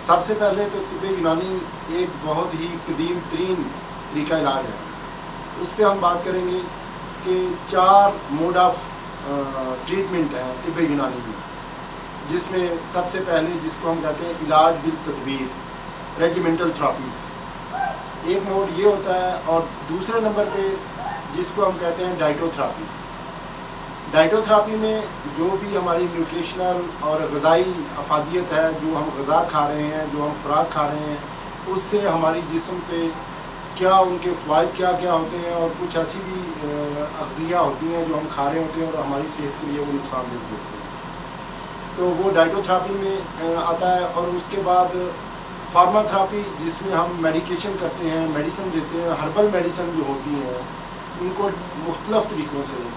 सबसे पहले तो तिब्बे यूनानी एक बहुत ही कदीम तरीन तरीका इलाज है। उस पर हम बात करेंगे कि 4 मोड ऑफ ट्रीटमेंट हैं तिब्बे यूनानी में, जिसमें सबसे पहले जिसको हम कहते हैं इलाज बिल तदबीर, रेजिमेंटल थेरापीज़, एक मोड ये होता है। और दूसरे नंबर पे जिसको हम कहते हैं डाइटोथेरापी। डाइटोथेरापी में जो भी हमारी न्यूट्रिशनल और ग़िज़ाई अफादियत है, जो हम ग़िज़ा खा रहे हैं, जो हम खुराक खा रहे हैं, उससे हमारी जिस्म पे क्या उनके फ़वाइद क्या क्या होते हैं, और कुछ ऐसी भी अग़ज़िया होती हैं जो हम खा रहे होते हैं और हमारी सेहत के लिए वो नुकसानदेह होते हैं। तो वो डाइटोथेरापी में आता है। और उसके बाद फार्माथेरापी, जिसमें हम मेडिकेशन करते हैं, मेडिसिन देते हैं। हर्बल मेडिसिन जो होती हैं उनको मुख्तलिफ़ तरीक़ों से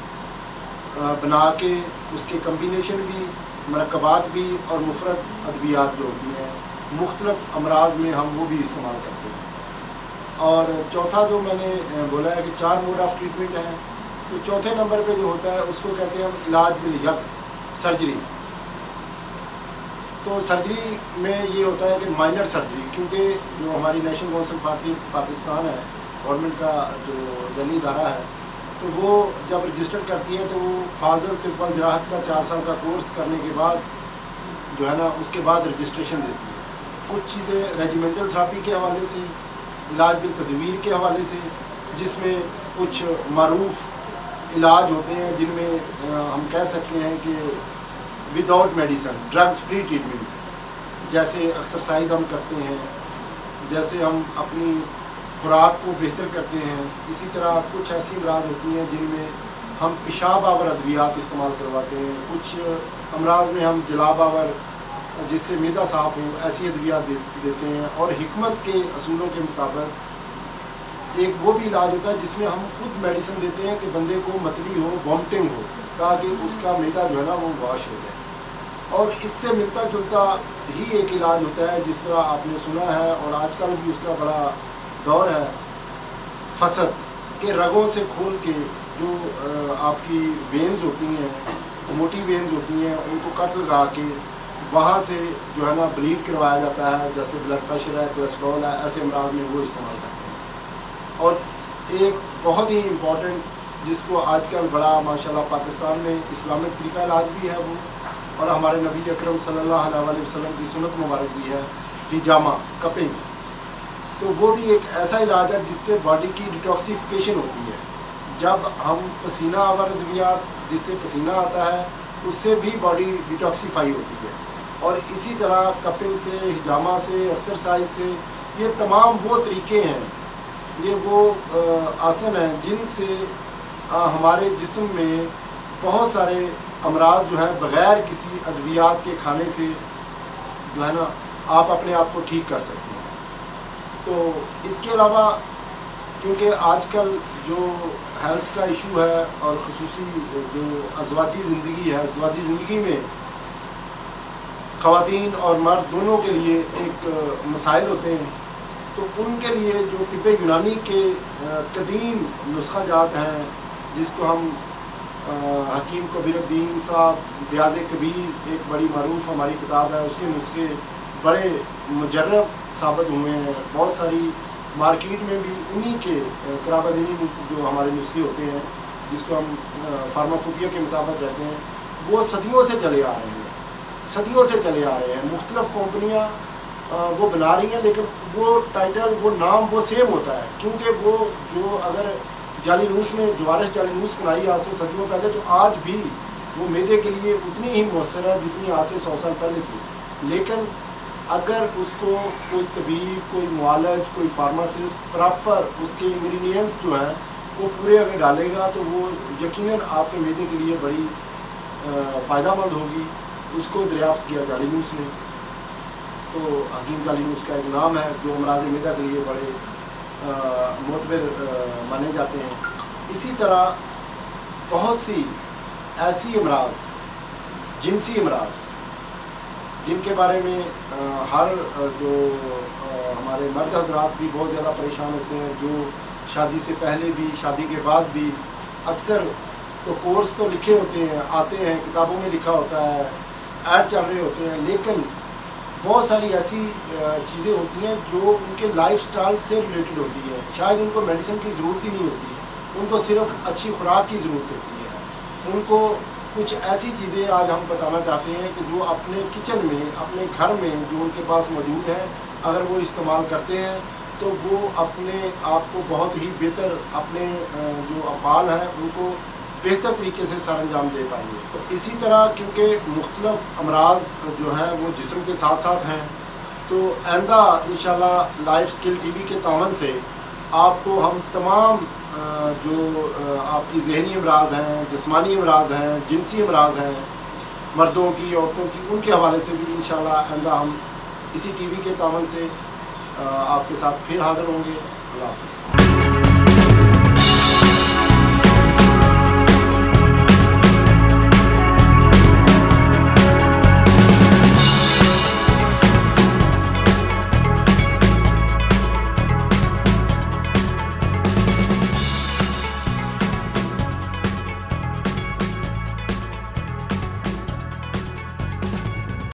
बना के उसके कम्बिनेशन भी, मरकबात भी और मुफरद अद्वियात जो होती हैं मुख्तलिफ़ अमराज में हम वो भी इस्तेमाल करते हैं। और चौथा जो मैंने बोला है कि 4 मोड ऑफ ट्रीटमेंट हैं, तो चौथे नंबर पे जो होता है उसको कहते हैं हम इलाज बिल यद, सर्जरी। तो सर्जरी में ये होता है कि माइनर सर्जरी, क्योंकि जो हमारी नेशनल काउंसिल फॉर पाकिस्तान है, गवर्नमेंट का जो ज़ैली इदारा है, तो वो जब रजिस्टर करती है तो वो फाजल तिब्बल जराहत का 4 साल का कोर्स करने के बाद जो है ना, उसके बाद रजिस्ट्रेशन देती है। कुछ चीज़ें रेजिमेंटल थेरापी के हवाले से, इलाज बिल तदवीर के हवाले से, जिसमें कुछ मारूफ इलाज होते हैं जिनमें हम कह सकते हैं कि without medicine, drugs free treatment. जैसे एक्सरसाइज हम करते हैं, जैसे हम अपनी खुराक को बेहतर करते हैं, इसी तरह कुछ ऐसी अमराज होती हैं जिनमें हम पेशाब आवर अद्वियात इस्तेमाल करवाते हैं। कुछ अमराज में हम जलाब आवर, जिससे मैदा साफ़ हो, ऐसी अद्वियात देते हैं। और हिकमत के असूलों के मुताबिक एक वो भी इलाज होता है जिसमें हम खुद मेडिसिन देते हैं कि बंदे को मतली हो, वॉमिटिंग हो, ताकि उसका मैदा जो है ना वो वॉश हो जाए। और इससे मिलता जुलता ही एक इलाज होता है, जिस तरह आपने सुना है और आजकल भी उसका बड़ा दौर है, फसद के रगों से खोल के जो आपकी वेन्स होती हैं, मोटी वेन्स होती हैं, उनको कट लगा के वहाँ से जो है ना ब्लीड करवाया जाता है। जैसे ब्लड प्रेशर है, कोलेस्ट्रॉल है, ऐसे अमराज में वो इस्तेमाल करते हैं। और एक बहुत ही इम्पॉर्टेंट जिसको आजकल बड़ा माशाल्लाह पाकिस्तान में इस्लामिक तरीका इलाज भी है वो, और हमारे नबी अकरम सल्लल्लाहु अलैहि वसल्लम की सुन्नत मुबारक भी है, हिजामा, कपिंग। तो वो भी एक ऐसा इलाज है जिससे बॉडी की डिटॉक्सिफिकेशन होती है। जब हम पसीना आवर अद्वियात, जिससे पसीना आता है, उससे भी बॉडी डिटॉक्सीफाई होती है। और इसी तरह कपिंग से, हिजामा से, एक्सरसाइज से, ये तमाम वो तरीके हैं, ये वो आसन हैं जिनसे हमारे जिस्म में बहुत सारे अमराज जो हैं बग़ैर किसी अद्वियात के खाने से जो है ना आप अपने आप को ठीक कर सकते हैं। तो इसके अलावा क्योंकि आजकल जो हेल्थ का इशू है और ख़ुसूसी जो अज़वाजी ज़िंदगी है, अज़वाजी ज़िंदगी में ख़वातीन और मर्द दोनों के लिए एक मसाइल होते हैं, तो उनके लिए जो तिब्बे यूनानी के कदीम नुस्खा जात हैं, जिसको हम हकीम कबीरुद्दीन साहब ब्याज़ कबीर, एक बड़ी मरूफ हमारी किताब है, उसके नुस्खे बड़े मुजर्रब साबित हुए हैं। बहुत सारी मार्केट में भी उन्हीं के कराबादीनी जो हमारे नुस्खे होते हैं, जिसको हम फार्माकोपिया के मुताबिक कहते हैं, वो सदियों से चले आ रहे हैं, सदियों से चले आ रहे हैं। मुख्तलिफ़ कंपनियाँ वो बना रही हैं, लेकिन वो टाइटल, वो नाम वो सेम होता है, क्योंकि वो जो अगर जालीनूस ने जवारश जालीनूस बनाई आज से सदियों पहले, तो आज भी वो मैदे के लिए उतनी ही मौसर है जितनी आज से 100 साल पहले थी। लेकिन अगर उसको कोई तबीब, कोई मुआलज, कोई फार्मासिस्ट प्रॉपर उसके इंग्रेडिएंट्स जो हैं वो पूरे अगर डालेगा, तो वो यकीनन आपके मैदे के लिए बड़ी फ़ायदेमंद होगी। उसको दरियाफ़्त किया जालीनूस ने, तो हकीम जालीनूस का एक नाम है जो अमराज़ मैदा के लिए बड़े मोतबर माने जाते हैं। इसी तरह बहुत सी ऐसी अमराज, जिनसी अमराज, जिनके बारे में हर जो हमारे मर्द हजरात भी बहुत ज़्यादा परेशान होते हैं, जो शादी से पहले भी, शादी के बाद भी, अक्सर तो कोर्स तो लिखे होते हैं, आते हैं, किताबों में लिखा होता है, ऐड चल रहे होते हैं, लेकिन बहुत सारी ऐसी चीज़ें होती हैं जो उनके लाइफ स्टाइल से रिलेटेड होती हैं। शायद उनको मेडिसिन की ज़रूरत ही नहीं होती, उनको सिर्फ अच्छी खुराक की ज़रूरत होती है। उनको कुछ ऐसी चीज़ें आज हम बताना चाहते हैं कि जो अपने किचन में, अपने घर में जो उनके पास मौजूद है, अगर वो इस्तेमाल करते हैं तो वो अपने आप को बहुत ही बेहतर, अपने जो अफ़ाल हैं उनको बेहतर तरीके से सर अंजाम दे पाएंगे। तो इसी तरह क्योंकि मुख्तलिफ अमराज जो हैं वो जिस्म के साथ साथ हैं, तो आइंदा इंशाल्लाह लाइफ स्किल टीवी के तावन से आपको हम तमाम जो आपकी जहनी अमराज हैं, जिस्मानी अमराज हैं, जिनसी अमराज हैं, मर्दों की, औरतों की, उनके हवाले से भी इंशाल्लाह आइंदा हम इसी टीवी के तावन से आपके साथ फिर हाज़िर होंगे। अल्लाह हाफ़िज़।